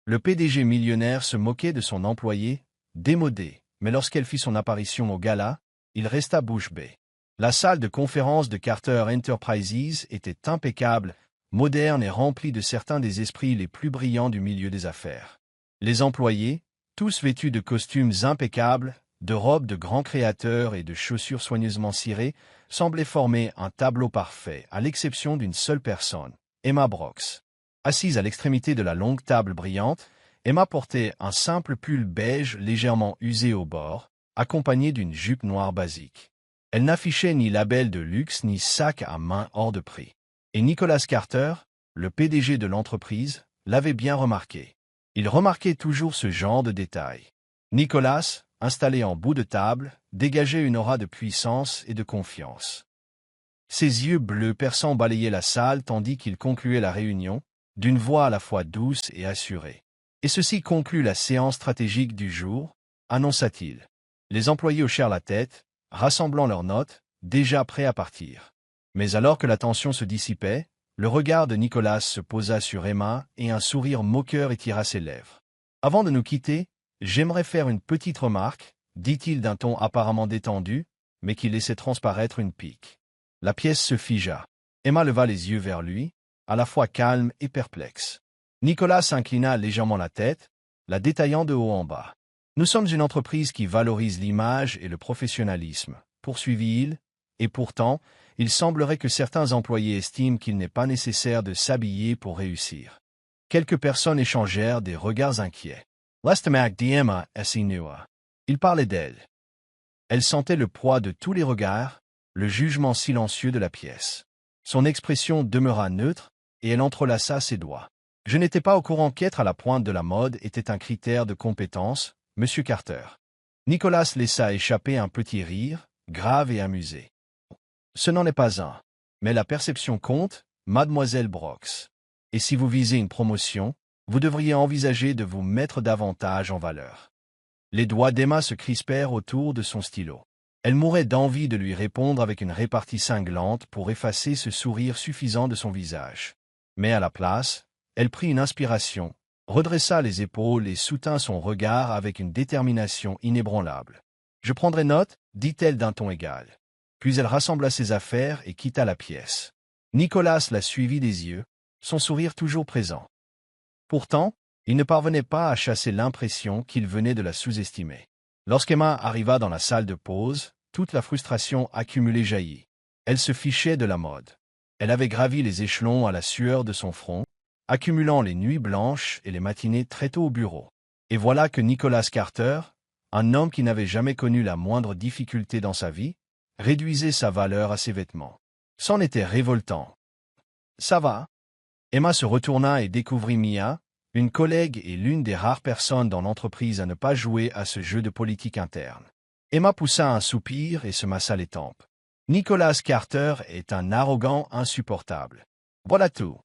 Le PDG millionnaire se moquait de son employé, démodé, mais lorsqu'elle fit son apparition au gala, il resta bouche bée. La salle de conférence de Carter Enterprises était impeccable, moderne et remplie de certains des esprits les plus brillants du milieu des affaires. Les employés, tous vêtus de costumes impeccables, de robes de grands créateurs et de chaussures soigneusement cirées, semblaient former un tableau parfait, à l'exception d'une seule personne, Emma Brooks. Assise à l'extrémité de la longue table brillante, Emma portait un simple pull beige légèrement usé au bord, accompagné d'une jupe noire basique. Elle n'affichait ni label de luxe ni sac à main hors de prix. Et Nicholas Carter, le PDG de l'entreprise, l'avait bien remarqué. Il remarquait toujours ce genre de détails. Nicholas, installé en bout de table, dégageait une aura de puissance et de confiance. Ses yeux bleus perçants balayaient la salle tandis qu'il concluait la réunion, d'une voix à la fois douce et assurée. Et ceci conclut la séance stratégique du jour, annonça-t-il. Les employés hochèrent la tête, rassemblant leurs notes, déjà prêts à partir. Mais alors que la tension se dissipait, le regard de Nicholas se posa sur Emma et un sourire moqueur étira ses lèvres. « Avant de nous quitter, j'aimerais faire une petite remarque, dit-il d'un ton apparemment détendu, mais qui laissait transparaître une pique. La pièce se figea. Emma leva les yeux vers lui, à la fois calme et perplexe. Nicholas inclina légèrement la tête, la détaillant de haut en bas. « Nous sommes une entreprise qui valorise l'image et le professionnalisme, poursuivit-il, et pourtant, il semblerait que certains employés estiment qu'il n'est pas nécessaire de s'habiller pour réussir. » Quelques personnes échangèrent des regards inquiets. L'estomac d'Emma s'inua. Il parlait d'elle. Elle sentait le poids de tous les regards, le jugement silencieux de la pièce. Son expression demeura neutre, et elle entrelaça ses doigts. « Je n'étais pas au courant qu'être à la pointe de la mode était un critère de compétence, Monsieur Carter. » Nicholas laissa échapper un petit rire, grave et amusé. « Ce n'en est pas un. Mais la perception compte, Mademoiselle Brooks. Et si vous visez une promotion, vous devriez envisager de vous mettre davantage en valeur. » Les doigts d'Emma se crispèrent autour de son stylo. Elle mourait d'envie de lui répondre avec une répartie cinglante pour effacer ce sourire suffisant de son visage. Mais à la place, elle prit une inspiration, redressa les épaules et soutint son regard avec une détermination inébranlable. « Je prendrai note, dit-elle d'un ton égal. Puis elle rassembla ses affaires et quitta la pièce. Nicholas la suivit des yeux, son sourire toujours présent. Pourtant, il ne parvenait pas à chasser l'impression qu'il venait de la sous-estimer. Lorsqu'Emma arriva dans la salle de pause, toute la frustration accumulée jaillit. Elle se fichait de la mode. Elle avait gravi les échelons à la sueur de son front, accumulant les nuits blanches et les matinées très tôt au bureau. Et voilà que Nicholas Carter, un homme qui n'avait jamais connu la moindre difficulté dans sa vie, réduisait sa valeur à ses vêtements. C'en était révoltant. « Ça va ?» Emma se retourna et découvrit Mia, une collègue et l'une des rares personnes dans l'entreprise à ne pas jouer à ce jeu de politique interne. Emma poussa un soupir et se massa les tempes. Nicholas Carter est un arrogant insupportable. Voilà tout.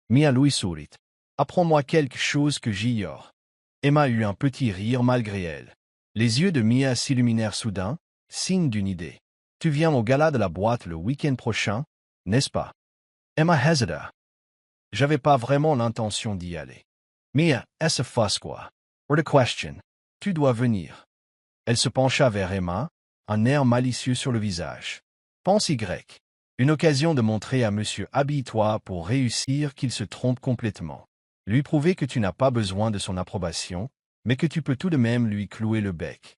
Mia lui sourit. Apprends-moi quelque chose que j'ignore. Emma eut un petit rire malgré elle. Les yeux de Mia s'illuminèrent soudain, signe d'une idée. Tu viens au gala de la boîte le week-end prochain, n'est-ce pas? Emma hésita. J'avais pas vraiment l'intention d'y aller. Mia, est-ce fausse quoi? Or de question. Tu dois venir. Elle se pencha vers Emma, un air malicieux sur le visage. Pense Y. Une occasion de montrer à monsieur habille-toi pour réussir qu'il se trompe complètement. Lui prouver que tu n'as pas besoin de son approbation, mais que tu peux tout de même lui clouer le bec.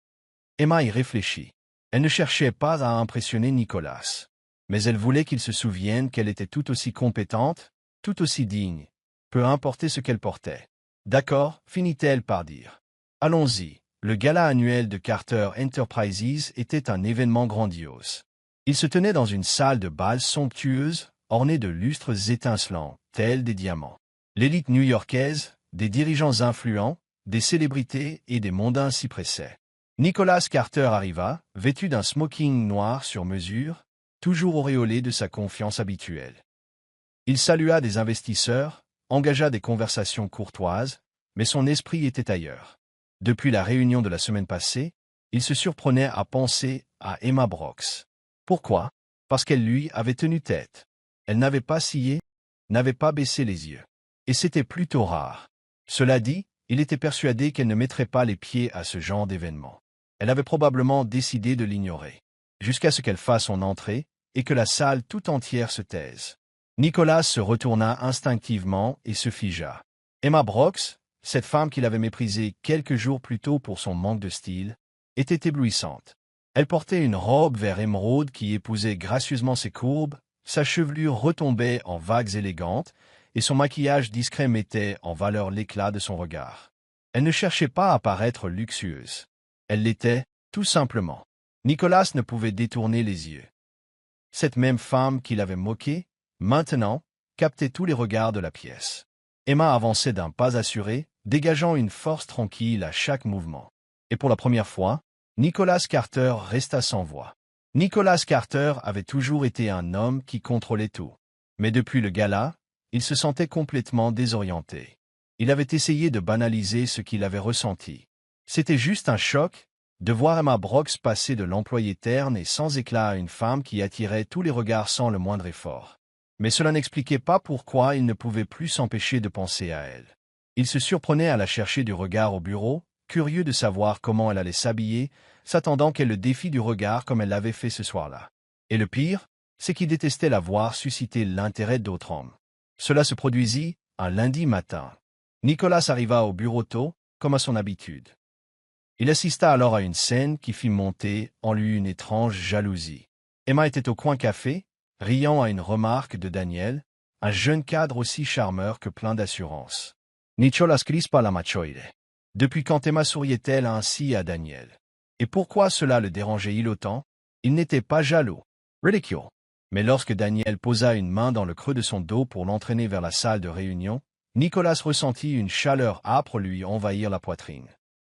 Emma y réfléchit. Elle ne cherchait pas à impressionner Nicholas. Mais elle voulait qu'il se souvienne qu'elle était tout aussi compétente, tout aussi digne, peu importe ce qu'elle portait. D'accord, finit-elle par dire. Allons-y. Le gala annuel de Carter Enterprises était un événement grandiose. Il se tenait dans une salle de bal somptueuse, ornée de lustres étincelants, tels des diamants. L'élite new-yorkaise, des dirigeants influents, des célébrités et des mondains s'y pressaient. Nicholas Carter arriva, vêtu d'un smoking noir sur mesure, toujours auréolé de sa confiance habituelle. Il salua des investisseurs, engagea des conversations courtoises, mais son esprit était ailleurs. Depuis la réunion de la semaine passée, il se surprenait à penser à Emma Brooks. Pourquoi? Parce qu'elle lui avait tenu tête. Elle n'avait pas scié, n'avait pas baissé les yeux. Et c'était plutôt rare. Cela dit, il était persuadé qu'elle ne mettrait pas les pieds à ce genre d'événement. Elle avait probablement décidé de l'ignorer, jusqu'à ce qu'elle fasse son entrée et que la salle tout entière se taise. Nicolas se retourna instinctivement et se figea. Emma Brox, cette femme qu'il avait méprisée quelques jours plus tôt pour son manque de style, était éblouissante. Elle portait une robe vert émeraude qui épousait gracieusement ses courbes, sa chevelure retombait en vagues élégantes, et son maquillage discret mettait en valeur l'éclat de son regard. Elle ne cherchait pas à paraître luxueuse. Elle l'était, tout simplement. Nicolas ne pouvait détourner les yeux. Cette même femme qui l'avait moqué, maintenant, captait tous les regards de la pièce. Emma avançait d'un pas assuré, dégageant une force tranquille à chaque mouvement. Et pour la première fois, Nicolas Carter resta sans voix. Nicolas Carter avait toujours été un homme qui contrôlait tout. Mais depuis le gala, il se sentait complètement désorienté. Il avait essayé de banaliser ce qu'il avait ressenti. C'était juste un choc, de voir Emma Brox passer de l'employé terne et sans éclat à une femme qui attirait tous les regards sans le moindre effort. Mais cela n'expliquait pas pourquoi il ne pouvait plus s'empêcher de penser à elle. Il se surprenait à la chercher du regard au bureau, curieux de savoir comment elle allait s'habiller, s'attendant qu'elle le défie du regard comme elle l'avait fait ce soir-là. Et le pire, c'est qu'il détestait la voir susciter l'intérêt d'autres hommes. Cela se produisit un lundi matin. Nicolas arriva au bureau tôt, comme à son habitude. Il assista alors à une scène qui fit monter en lui une étrange jalousie. Emma était au coin café, riant à une remarque de Daniel, un jeune cadre aussi charmeur que plein d'assurance. Nicolas crispa la machoide. Depuis quand Emma souriait-elle ainsi à Daniel? Et pourquoi cela le dérangeait-il autant? Il n'était pas jaloux. Ridicule. Mais lorsque Daniel posa une main dans le creux de son dos pour l'entraîner vers la salle de réunion, Nicolas ressentit une chaleur âpre lui envahir la poitrine.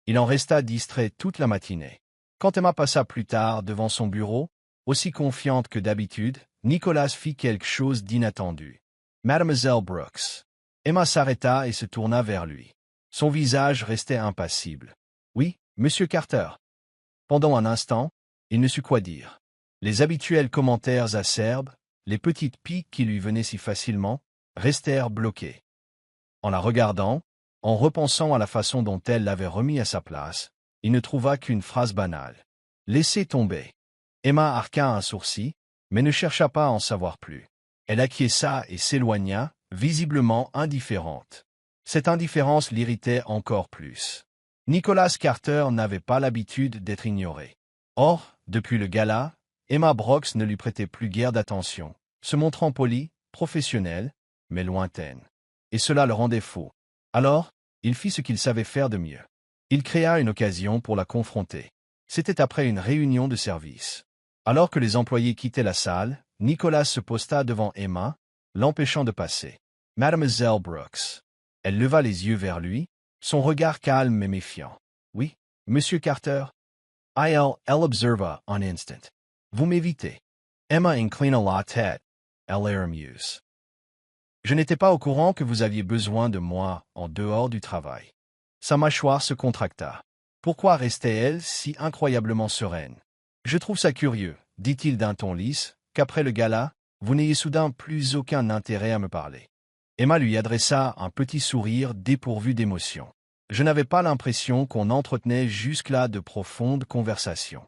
Il en resta distrait toute la matinée. Quand Emma passa plus tard devant son bureau, aussi confiante que d'habitude, Nicolas fit quelque chose d'inattendu. Mademoiselle Brooks. Emma s'arrêta et se tourna vers lui. Son visage restait impassible. Oui, Monsieur Carter. Pendant un instant, il ne sut quoi dire. Les habituels commentaires acerbes, les petites piques qui lui venaient si facilement, restèrent bloqués. En la regardant, en repensant à la façon dont elle l'avait remis à sa place, il ne trouva qu'une phrase banale. Laissez tomber. Emma arqua un sourcil, mais ne chercha pas à en savoir plus. Elle acquiesça et s'éloigna, visiblement indifférente. Cette indifférence l'irritait encore plus. Nicolas Carter n'avait pas l'habitude d'être ignoré. Or, depuis le gala, Emma Brox ne lui prêtait plus guère d'attention, se montrant polie, professionnelle, mais lointaine. Et cela le rendait fou. Alors, il fit ce qu'il savait faire de mieux. Il créa une occasion pour la confronter. C'était après une réunion de service. Alors que les employés quittaient la salle, Nicolas se posta devant Emma, l'empêchant de passer. « Mademoiselle Brooks. » Elle leva les yeux vers lui, son regard calme et méfiant. « Oui, Monsieur Carter. » Elle observa un instant. « Vous m'évitez. » Emma inclina la tête. Elle l'air amusée. « Je n'étais pas au courant que vous aviez besoin de moi en dehors du travail. » Sa mâchoire se contracta. Pourquoi restait-elle si incroyablement sereine? « Je trouve ça curieux, dit-il d'un ton lisse, qu'après le gala, vous n'ayez soudain plus aucun intérêt à me parler. » Emma lui adressa un petit sourire dépourvu d'émotion. Je n'avais pas l'impression qu'on entretenait jusque-là de profondes conversations.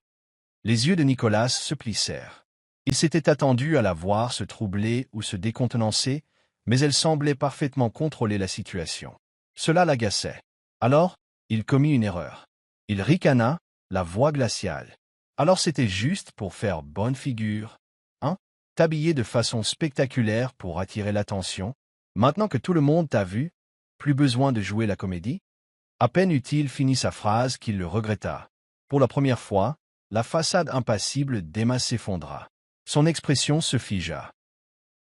Les yeux de Nicolas se plissèrent. Il s'était attendu à la voir se troubler ou se décontenancer, mais elle semblait parfaitement contrôler la situation. Cela l'agaçait. Alors, il commit une erreur. Il ricana, la voix glaciale. Alors c'était juste pour faire bonne figure, hein? T'habiller de façon spectaculaire pour attirer l'attention. Maintenant que tout le monde t'a vu, plus besoin de jouer la comédie? À peine eut-il fini sa phrase qu'il le regretta. Pour la première fois, la façade impassible d'Emma s'effondra. Son expression se figea.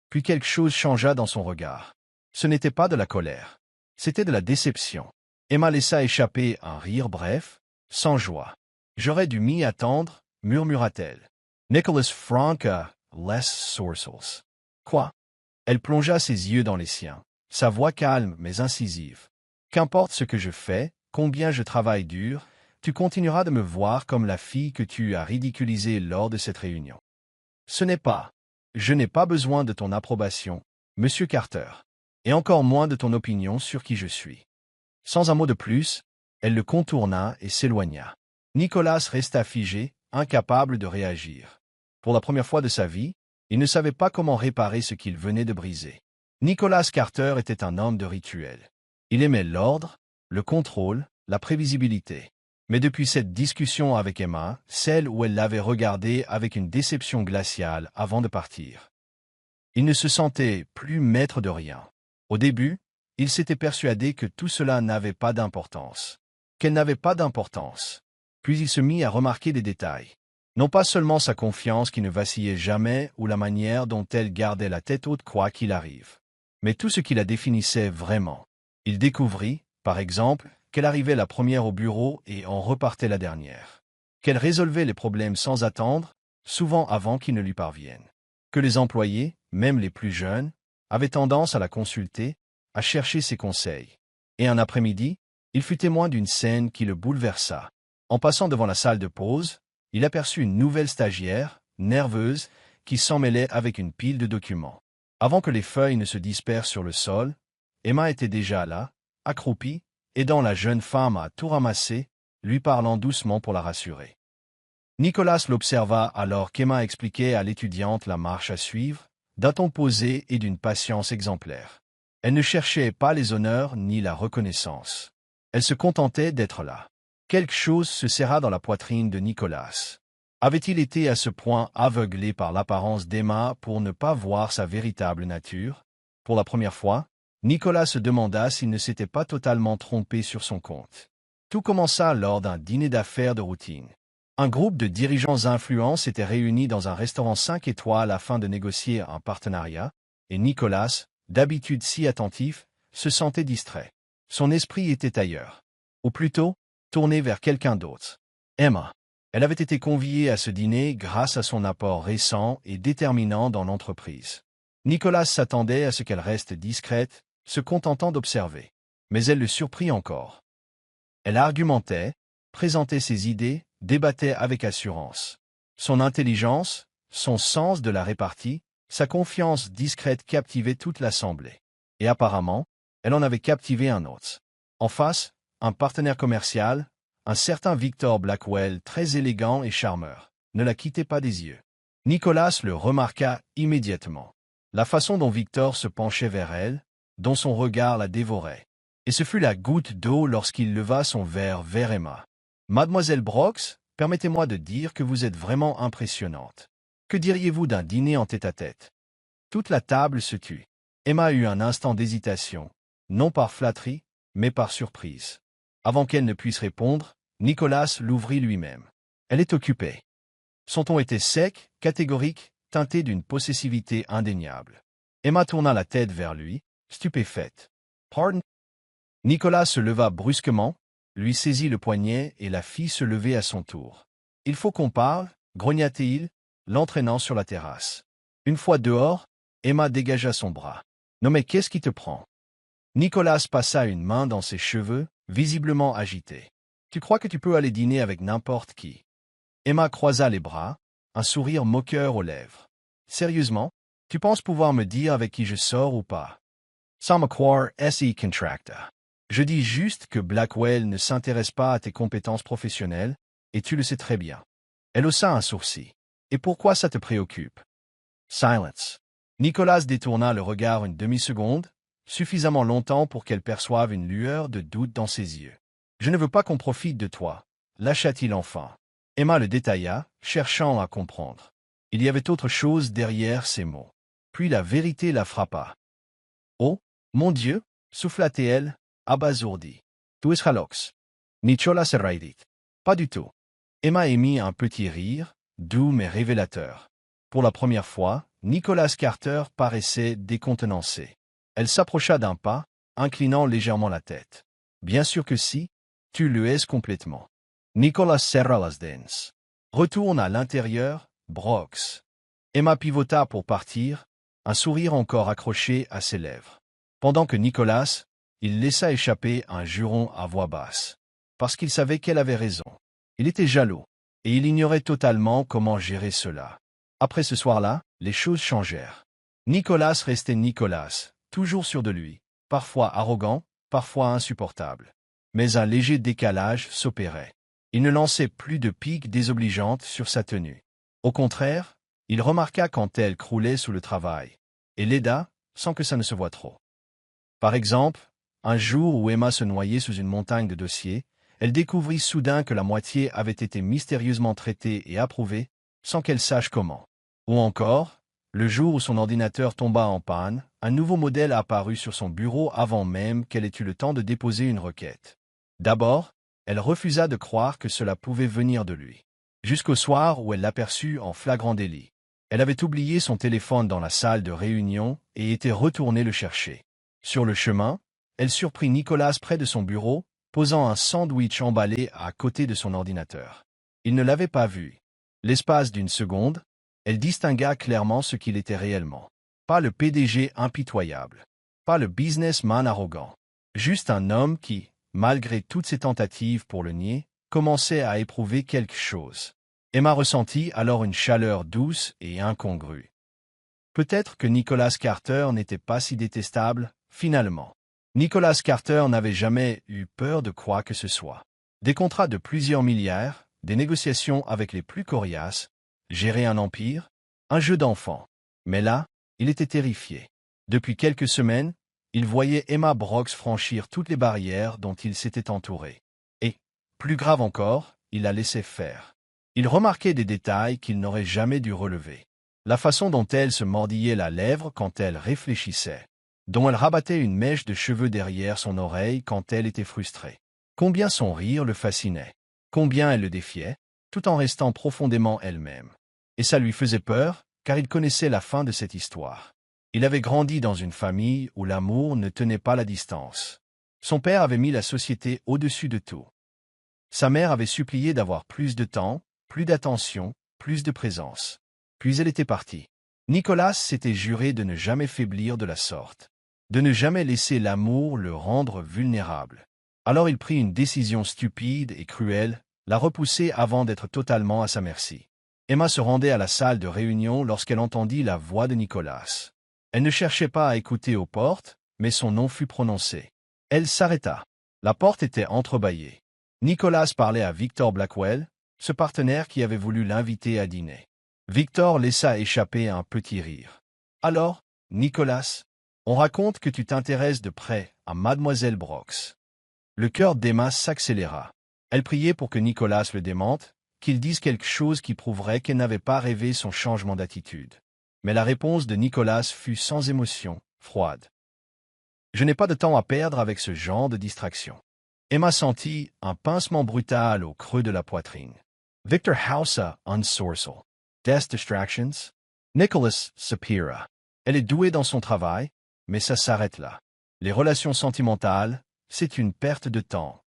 Puis quelque chose changea dans son regard. Ce n'était pas de la colère. C'était de la déception. Emma laissa échapper un rire bref, sans joie. « J'aurais dû m'y attendre, murmura-t-elle. Nicholas Franca, less sourcils. »« Quoi ?» Elle plongea ses yeux dans les siens, sa voix calme mais incisive. « Qu'importe ce que je fais, combien je travaille dur, tu continueras de me voir comme la fille que tu as ridiculisée lors de cette réunion. Ce n'est pas. Je n'ai pas besoin de ton approbation, Monsieur Carter, et encore moins de ton opinion sur qui je suis. Sans un mot de plus, elle le contourna et s'éloigna. Nicolas resta figé, incapable de réagir. Pour la première fois de sa vie, il ne savait pas comment réparer ce qu'il venait de briser. Nicolas Carter était un homme de rituel. Il aimait l'ordre, le contrôle, la prévisibilité. Mais depuis cette discussion avec Emma, celle où elle l'avait regardé avec une déception glaciale avant de partir, il ne se sentait plus maître de rien. Au début, il s'était persuadé que tout cela n'avait pas d'importance. Qu'elle n'avait pas d'importance. Puis il se mit à remarquer des détails. Non pas seulement sa confiance qui ne vacillait jamais ou la manière dont elle gardait la tête haute quoi qu'il arrive, mais tout ce qui la définissait vraiment. Il découvrit, par exemple, qu'elle arrivait la première au bureau et en repartait la dernière. Qu'elle résolvait les problèmes sans attendre, souvent avant qu'ils ne lui parviennent. Que les employés, même les plus jeunes, avaient tendance à la consulter, à chercher ses conseils. Et un après-midi, il fut témoin d'une scène qui le bouleversa. En passant devant la salle de pause, il aperçut une nouvelle stagiaire, nerveuse, qui s'en mêlait avec une pile de documents. Avant que les feuilles ne se dispersent sur le sol, Emma était déjà là, accroupie, aidant la jeune femme à tout ramasser, lui parlant doucement pour la rassurer. Nicolas l'observa alors qu'Emma expliquait à l'étudiante la marche à suivre, d'un ton posé et d'une patience exemplaire. Elle ne cherchait pas les honneurs ni la reconnaissance. Elle se contentait d'être là. Quelque chose se serra dans la poitrine de Nicolas. Avait-il été à ce point aveuglé par l'apparence d'Emma pour ne pas voir sa véritable nature? Pour la première fois, Nicolas se demanda s'il ne s'était pas totalement trompé sur son compte. Tout commença lors d'un dîner d'affaires de routine. Un groupe de dirigeants influents s'était réuni dans un restaurant 5 étoiles afin de négocier un partenariat, et Nicolas, d'habitude si attentif, se sentait distrait. Son esprit était ailleurs. Ou plutôt, tourné vers quelqu'un d'autre. Emma. Elle avait été conviée à ce dîner grâce à son apport récent et déterminant dans l'entreprise. Nicolas s'attendait à ce qu'elle reste discrète, se contentant d'observer. Mais elle le surprit encore. Elle argumentait, présentait ses idées, débattait avec assurance. Son intelligence, son sens de la répartie, sa confiance discrète captivaient toute l'assemblée. Et apparemment, elle en avait captivé un autre. En face, un partenaire commercial, un certain Victor Blackwell, très élégant et charmeur, ne la quittait pas des yeux. Nicolas le remarqua immédiatement. La façon dont Victor se penchait vers elle, dont son regard la dévorait. Et ce fut la goutte d'eau lorsqu'il leva son verre vers Emma. « Mademoiselle Brox, permettez-moi de dire que vous êtes vraiment impressionnante. Que diriez-vous d'un dîner en tête-à-tête » Toute la table se tut. Emma eut un instant d'hésitation, non par flatterie, mais par surprise. Avant qu'elle ne puisse répondre, Nicolas l'ouvrit lui-même. Elle est occupée. Son ton était sec, catégorique, teinté d'une possessivité indéniable. Emma tourna la tête vers lui, stupéfaite. « Pardon ?» Nicolas se leva brusquement, lui saisit le poignet et la fit se lever à son tour. « Il faut qu'on parle, grogna-t-il, l'entraînant sur la terrasse. Une fois dehors, Emma dégagea son bras. « Non mais qu'est-ce qui te prend ?» Nicolas passa une main dans ses cheveux, visiblement agité. « Tu crois que tu peux aller dîner avec n'importe qui ?» Emma croisa les bras, un sourire moqueur aux lèvres. « Sérieusement, tu penses pouvoir me dire avec qui je sors ou pas ?» Sans me croire, S.E. contracta. Je dis juste que Blackwell ne s'intéresse pas à tes compétences professionnelles, et tu le sais très bien. Elle haussa un sourcil. Et pourquoi ça te préoccupe? Silence. Nicolas détourna le regard une demi-seconde, suffisamment longtemps pour qu'elle perçoive une lueur de doute dans ses yeux. Je ne veux pas qu'on profite de toi, lâcha-t-il enfin. Emma le détailla, cherchant à comprendre. Il y avait autre chose derrière ces mots. Puis la vérité la frappa. Oh, mon Dieu, souffla-t-elle, abasourdie. Tu es Halox. Nicolas se raidit. Pas du tout. Emma émit un petit rire, doux mais révélateur. Pour la première fois, Nicolas Carter paraissait décontenancé. Elle s'approcha d'un pas, inclinant légèrement la tête. Bien sûr que si, tu le es complètement. Nicolas serra las dents. Retourne à l'intérieur, Brox. Emma pivota pour partir, un sourire encore accroché à ses lèvres. Pendant que Nicolas, il laissa échapper un juron à voix basse. Parce qu'il savait qu'elle avait raison. Il était jaloux, et il ignorait totalement comment gérer cela. Après ce soir-là, les choses changèrent. Nicolas restait Nicolas, toujours sûr de lui, parfois arrogant, parfois insupportable. Mais un léger décalage s'opérait. Il ne lançait plus de piques désobligeantes sur sa tenue. Au contraire, il remarqua quand elle croulait sous le travail, et l'aida, sans que ça ne se voie trop. Par exemple, un jour où Emma se noyait sous une montagne de dossiers, elle découvrit soudain que la moitié avait été mystérieusement traitée et approuvée, sans qu'elle sache comment. Ou encore, le jour où son ordinateur tomba en panne, un nouveau modèle apparut sur son bureau avant même qu'elle ait eu le temps de déposer une requête. D'abord, elle refusa de croire que cela pouvait venir de lui. Jusqu'au soir où elle l'aperçut en flagrant délit. Elle avait oublié son téléphone dans la salle de réunion et était retournée le chercher. Sur le chemin, elle surprit Nicolas près de son bureau, posant un sandwich emballé à côté de son ordinateur. Il ne l'avait pas vu. L'espace d'une seconde, elle distingua clairement ce qu'il était réellement. Pas le PDG impitoyable. Pas le businessman arrogant. Juste un homme qui, malgré toutes ses tentatives pour le nier, commençait à éprouver quelque chose. Emma ressentit alors une chaleur douce et incongrue. Peut-être que Nicolas Carter n'était pas si détestable, finalement. Nicolas Carter n'avait jamais eu peur de quoi que ce soit. Des contrats de plusieurs milliards, des négociations avec les plus coriaces, gérer un empire, un jeu d'enfant. Mais là, il était terrifié. Depuis quelques semaines, il voyait Emma Brox franchir toutes les barrières dont il s'était entouré. Et, plus grave encore, il la laissait faire. Il remarquait des détails qu'il n'aurait jamais dû relever. La façon dont elle se mordillait la lèvre quand elle réfléchissait, dont elle rabattait une mèche de cheveux derrière son oreille quand elle était frustrée. Combien son rire le fascinait, combien elle le défiait, tout en restant profondément elle-même. Et ça lui faisait peur, car il connaissait la fin de cette histoire. Il avait grandi dans une famille où l'amour ne tenait pas la distance. Son père avait mis la société au-dessus de tout. Sa mère avait supplié d'avoir plus de temps, plus d'attention, plus de présence. Puis elle était partie. Nicolas s'était juré de ne jamais faiblir de la sorte, de ne jamais laisser l'amour le rendre vulnérable. Alors il prit une décision stupide et cruelle, la repousser avant d'être totalement à sa merci. Emma se rendait à la salle de réunion lorsqu'elle entendit la voix de Nicolas. Elle ne cherchait pas à écouter aux portes, mais son nom fut prononcé. Elle s'arrêta. La porte était entrebâillée. Nicolas parlait à Victor Blackwell, ce partenaire qui avait voulu l'inviter à dîner. Victor laissa échapper un petit rire. « Alors, Nicolas, on raconte que tu t'intéresses de près à Mademoiselle Brox. » Le cœur d'Emma s'accéléra. Elle priait pour que Nicolas le démente, qu'il dise quelque chose qui prouverait qu'elle n'avait pas rêvé son changement d'attitude. Mais la réponse de Nicolas fut sans émotion, froide. « Je n'ai pas de temps à perdre avec ce genre de distraction. » Emma sentit un pincement brutal au creux de la poitrine. Victor Hausa unsourcel. Des distractions? Nicolas Sapira. Elle est douée dans son travail, mais ça s'arrête là. Les relations sentimentales, c'est une perte de temps.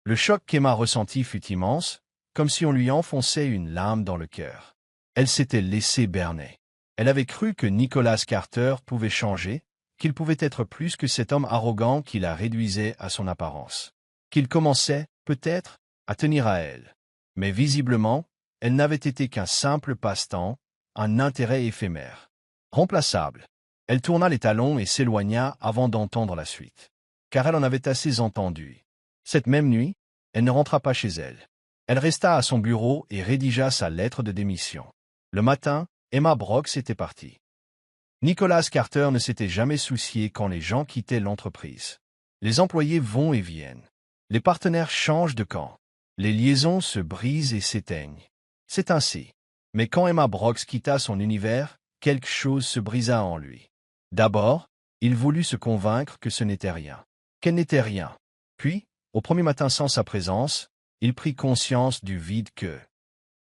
Le choc qu'Emma ressentit fut immense, comme si on lui enfonçait une lame dans le cœur. Elle s'était laissée berner. Elle avait cru que Nicolas Carter pouvait changer, qu'il pouvait être plus que cet homme arrogant qui la réduisait à son apparence. Qu'il commençait, peut-être, à tenir à elle. Mais visiblement, elle n'avait été qu'un simple passe-temps, un intérêt éphémère. Remplaçable. Elle tourna les talons et s'éloigna avant d'entendre la suite. Car elle en avait assez entendu. Cette même nuit, elle ne rentra pas chez elle. Elle resta à son bureau et rédigea sa lettre de démission. Le matin, Emma Brox était partie. Nicolas Carter ne s'était jamais soucié quand les gens quittaient l'entreprise. Les employés vont et viennent. Les partenaires changent de camp. Les liaisons se brisent et s'éteignent. C'est ainsi. Mais quand Emma Brox quitta son univers, quelque chose se brisa en lui. D'abord, il voulut se convaincre que ce n'était rien. Qu'elle n'était rien. Puis, au premier matin sans sa présence, il prit conscience du vide que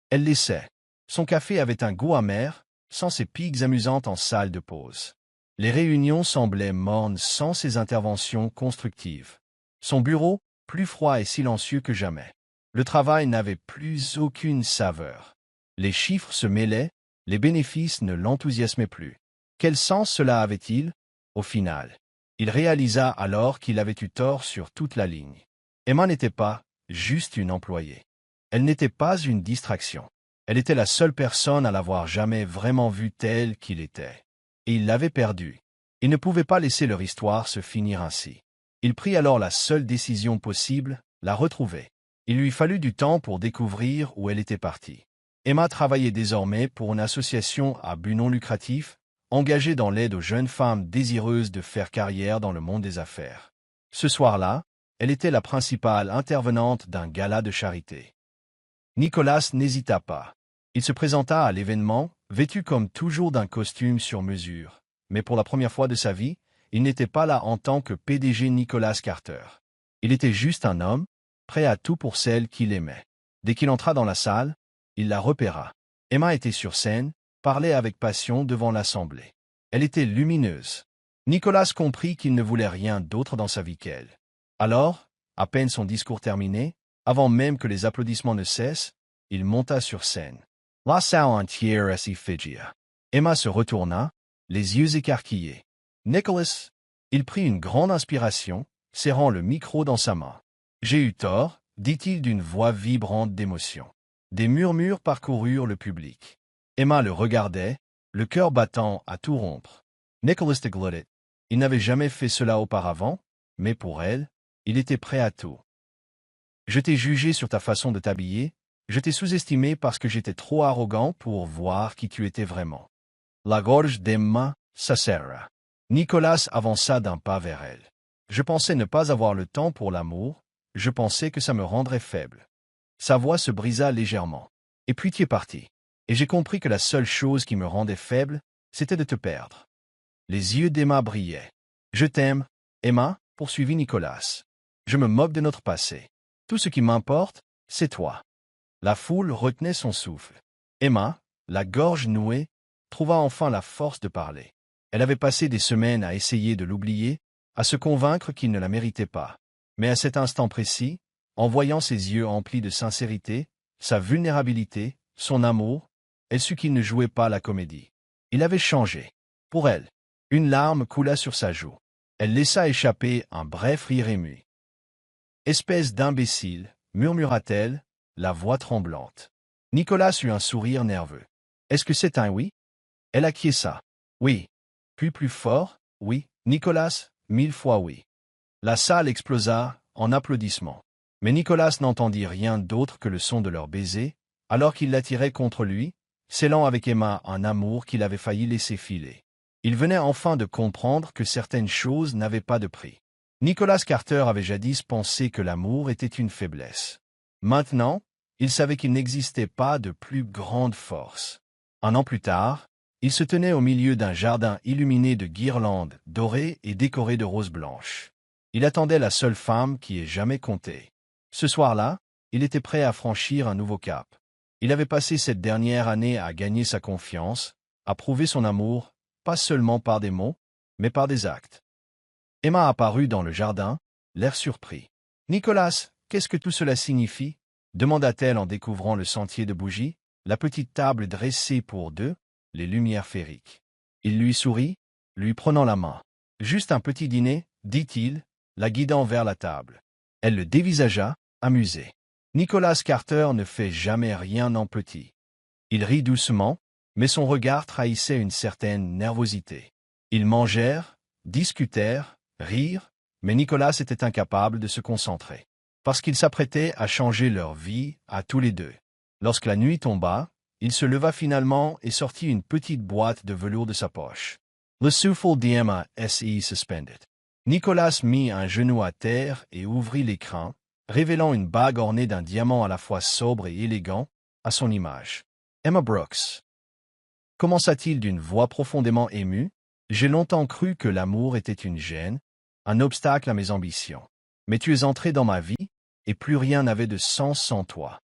elle laissait. Son café avait un goût amer, sans ses piques amusantes en salle de pause. Les réunions semblaient mornes sans ses interventions constructives. Son bureau, plus froid et silencieux que jamais. Le travail n'avait plus aucune saveur. Les chiffres se mêlaient, les bénéfices ne l'enthousiasmaient plus. Quel sens cela avait-il, au final? Il réalisa alors qu'il avait eu tort sur toute la ligne. Emma n'était pas juste une employée. Elle n'était pas une distraction. Elle était la seule personne à l'avoir jamais vraiment vu tel qu'il était. Et il l'avait perdue. Il ne pouvait pas laisser leur histoire se finir ainsi. Il prit alors la seule décision possible, la retrouver. Il lui fallut du temps pour découvrir où elle était partie. Emma travaillait désormais pour une association à but non lucratif, engagée dans l'aide aux jeunes femmes désireuses de faire carrière dans le monde des affaires. Ce soir-là, elle était la principale intervenante d'un gala de charité. Nicolas n'hésita pas. Il se présenta à l'événement, vêtu comme toujours d'un costume sur mesure. Mais pour la première fois de sa vie, il n'était pas là en tant que PDG Nicolas Carter. Il était juste un homme, prêt à tout pour celle qu'il aimait. Dès qu'il entra dans la salle, il la repéra. Emma était sur scène, parlait avec passion devant l'assemblée. Elle était lumineuse. Nicolas comprit qu'il ne voulait rien d'autre dans sa vie qu'elle. Alors, à peine son discours terminé, avant même que les applaudissements ne cessent, il monta sur scène. La salle entière s'y figia. Emma se retourna, les yeux écarquillés. Nicolas, il prit une grande inspiration, serrant le micro dans sa main. « J'ai eu tort », dit-il d'une voix vibrante d'émotion. Des murmures parcoururent le public. Emma le regardait, le cœur battant à tout rompre. Nicolas de Glodit. Il n'avait jamais fait cela auparavant, mais pour elle, il était prêt à tout. « Je t'ai jugé sur ta façon de t'habiller, je t'ai sous-estimé parce que j'étais trop arrogant pour voir qui tu étais vraiment. » La gorge d'Emma s'asserra. Nicolas avança d'un pas vers elle. « Je pensais ne pas avoir le temps pour l'amour, je pensais que ça me rendrait faible. » Sa voix se brisa légèrement. « Et puis tu es parti. Et j'ai compris que la seule chose qui me rendait faible, c'était de te perdre. » Les yeux d'Emma brillaient. « Je t'aime, Emma, » poursuivit Nicolas. « Je me moque de notre passé. Tout ce qui m'importe, c'est toi. » La foule retenait son souffle. Emma, la gorge nouée, trouva enfin la force de parler. Elle avait passé des semaines à essayer de l'oublier, à se convaincre qu'il ne la méritait pas. Mais à cet instant précis, en voyant ses yeux emplis de sincérité, sa vulnérabilité, son amour, elle sut qu'il ne jouait pas la comédie. Il avait changé. Pour elle, une larme coula sur sa joue. Elle laissa échapper un bref rire ému. « Espèce d'imbécile » murmura-t-elle, la voix tremblante. Nicolas eut un sourire nerveux. « Est-ce que c'est un oui ?» Elle acquiesça. « Oui. » Puis plus fort, « Oui. » Nicolas, 1000 fois oui. La salle explosa en applaudissements. Mais Nicolas n'entendit rien d'autre que le son de leur baiser, alors qu'il l'attirait contre lui, scellant avec Emma un amour qu'il avait failli laisser filer. Il venait enfin de comprendre que certaines choses n'avaient pas de prix. Nicolas Carter avait jadis pensé que l'amour était une faiblesse. Maintenant, il savait qu'il n'existait pas de plus grande force. Un an plus tard, il se tenait au milieu d'un jardin illuminé de guirlandes dorées et décoré de roses blanches. Il attendait la seule femme qui ait jamais compté. Ce soir-là, il était prêt à franchir un nouveau cap. Il avait passé cette dernière année à gagner sa confiance, à prouver son amour, pas seulement par des mots, mais par des actes. Emma apparut dans le jardin, l'air surpris. « Nicolas, qu'est-ce que tout cela signifie ?» demanda-t-elle en découvrant le sentier de bougies, la petite table dressée pour deux, les lumières féeriques. Il lui sourit, lui prenant la main. « Juste un petit dîner, » dit-il, la guidant vers la table. Elle le dévisagea, amusée. Nicolas Carter ne fait jamais rien en petit. Il rit doucement, mais son regard trahissait une certaine nervosité. Ils mangèrent, discutèrent, rirent, mais Nicolas était incapable de se concentrer. Parce qu'ils s'apprêtaient à changer leur vie à tous les deux. Lorsque la nuit tomba, il se leva finalement et sortit une petite boîte de velours de sa poche. Le souffle d'Emma s'y suspendait. Nicolas mit un genou à terre et ouvrit l'écran, révélant une bague ornée d'un diamant à la fois sobre et élégant, à son image. « Emma Brooks » commença-t-il d'une voix profondément émue, « j'ai longtemps cru que l'amour était une gêne, un obstacle à mes ambitions. Mais tu es entré dans ma vie, et plus rien n'avait de sens sans toi. »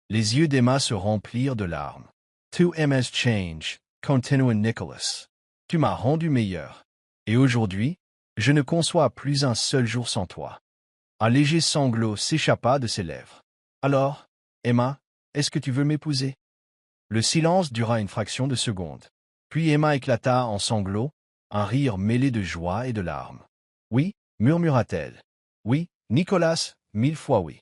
Les yeux d'Emma se remplirent de larmes. « Tu m'as changé » continua Nicolas. « Tu m'as rendu meilleur. Et aujourd'hui, je ne conçois plus un seul jour sans toi. » Un léger sanglot s'échappa de ses lèvres. « Alors, Emma, est-ce que tu veux m'épouser ?» Le silence dura une fraction de seconde. Puis Emma éclata en sanglots, un rire mêlé de joie et de larmes. « Oui, » murmura-t-elle. « Oui, Nicolas, 1000 fois oui. »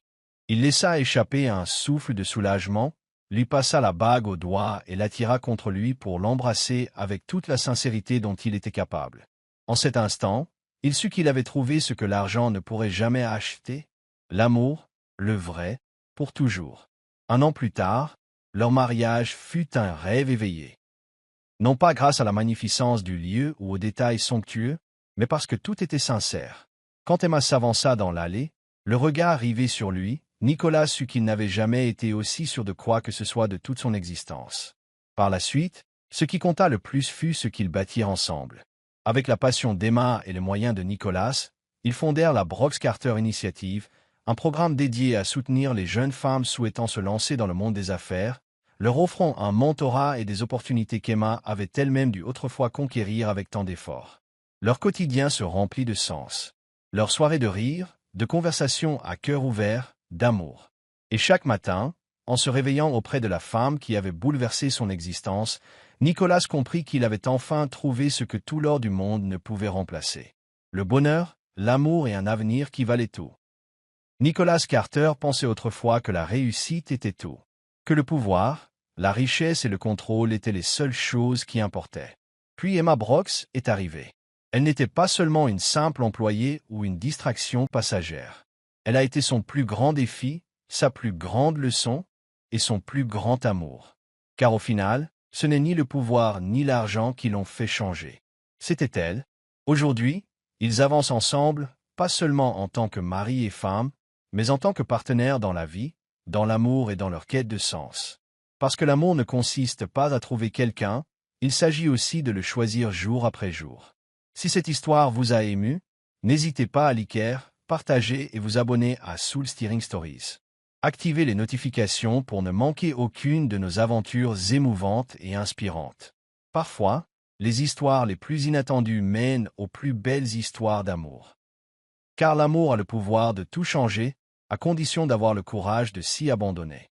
Il laissa échapper un souffle de soulagement, lui passa la bague au doigt et l'attira contre lui pour l'embrasser avec toute la sincérité dont il était capable. En cet instant, Il sut qu'il avait trouvé ce que l'argent ne pourrait jamais acheter, l'amour, le vrai, pour toujours. 1 an plus tard, leur mariage fut un rêve éveillé. Non pas grâce à la magnificence du lieu ou aux détails somptueux, mais parce que tout était sincère. Quand Emma s'avança dans l'allée, le regard rivé sur lui, Nicolas sut qu'il n'avait jamais été aussi sûr de quoi que ce soit de toute son existence. Par la suite, ce qui compta le plus fut ce qu'ils bâtirent ensemble. Avec la passion d'Emma et les moyens de Nicolas, ils fondèrent la Brox Carter Initiative, un programme dédié à soutenir les jeunes femmes souhaitant se lancer dans le monde des affaires, leur offrant un mentorat et des opportunités qu'Emma avait elle-même dû autrefois conquérir avec tant d'efforts. Leur quotidien se remplit de sens. Leurs soirées de rire, de conversations à cœur ouvert, d'amour. Et chaque matin, en se réveillant auprès de la femme qui avait bouleversé son existence, Nicolas comprit qu'il avait enfin trouvé ce que tout l'or du monde ne pouvait remplacer. Le bonheur, l'amour et un avenir qui valaient tout. Nicolas Carter pensait autrefois que la réussite était tout. Que le pouvoir, la richesse et le contrôle étaient les seules choses qui importaient. Puis Emma Brox est arrivée. Elle n'était pas seulement une simple employée ou une distraction passagère. Elle a été son plus grand défi, sa plus grande leçon et son plus grand amour. Car au final, ce n'est ni le pouvoir ni l'argent qui l'ont fait changer. C'était elle. Aujourd'hui, ils avancent ensemble, pas seulement en tant que mari et femme, mais en tant que partenaires dans la vie, dans l'amour et dans leur quête de sens. Parce que l'amour ne consiste pas à trouver quelqu'un, il s'agit aussi de le choisir jour après jour. Si cette histoire vous a ému, n'hésitez pas à liker, partager et vous abonner à Soul Steering Stories. Activez les notifications pour ne manquer aucune de nos aventures émouvantes et inspirantes. Parfois, les histoires les plus inattendues mènent aux plus belles histoires d'amour. Car l'amour a le pouvoir de tout changer, à condition d'avoir le courage de s'y abandonner.